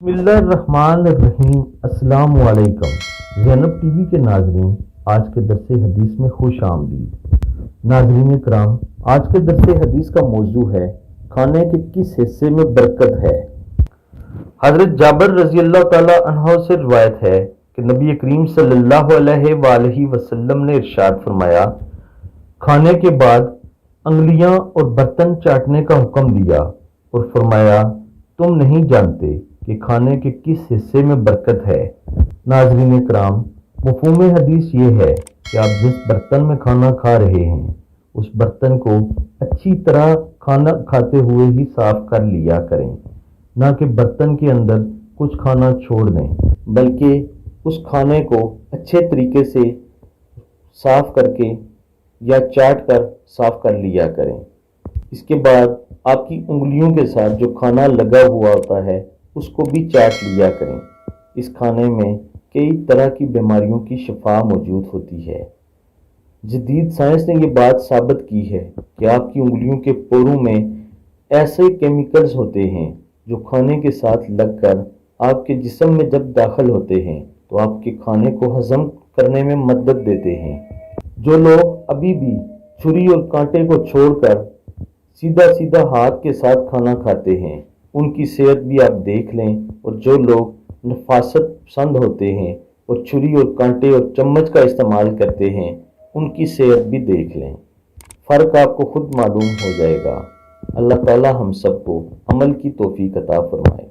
बिस्मिल्लाहिर्रहमानिर्रहीम। अस्सलाम वालेकुम ज़ैनब टीवी के नाजरीन, आज के दरसे हदीस में खुश आमदीद। नाजरीन कराम, आज के दरसे हदीस का मौजू है खाने के किस हिस्से में बरकत है। हजरत जाबिर रज़ी अल्लाह ताला अन्हो से रिवायत है कि नबी करीम सल्लल्लाहु अलैहि वसल्लम ने इरशाद फरमाया, खाने के बाद अंगुलियां और बर्तन चाटने का हुक्म दिया और फरमाया, तुम नहीं जानते कि खाने के किस हिस्से में बरकत है। नाज़रीन कराम, मफ़हूम हदीस ये है कि आप जिस बर्तन में खाना खा रहे हैं उस बर्तन को अच्छी तरह खाना खाते हुए ही साफ कर लिया करें, ना कि बर्तन के अंदर कुछ खाना छोड़ दें, बल्कि उस खाने को अच्छे तरीके से साफ करके या चाट कर साफ कर लिया करें। इसके बाद आपकी उंगलियों के साथ जो खाना लगा हुआ होता है उसको भी चाट लिया करें। इस खाने में कई तरह की बीमारियों की शिफा मौजूद होती है। जदीद साइंस ने ये बात साबित की है कि आपकी उंगलियों के पोरों में ऐसे केमिकल्स होते हैं जो खाने के साथ लगकर आपके जिस्म में जब दाखिल होते हैं तो आपके खाने को हजम करने में मदद देते हैं। जो लोग अभी भी छुरी और कांटे को छोड़कर सीधा सीधा हाथ के साथ खाना खाते हैं उनकी सेहत भी आप देख लें, और जो लोग नफासत पसंद होते हैं और छुरी और कांटे और चम्मच का इस्तेमाल करते हैं उनकी सेहत भी देख लें। फ़र्क आपको खुद मालूम हो जाएगा। अल्लाह ताला हम सबको अमल की तौफीक अता फरमाए।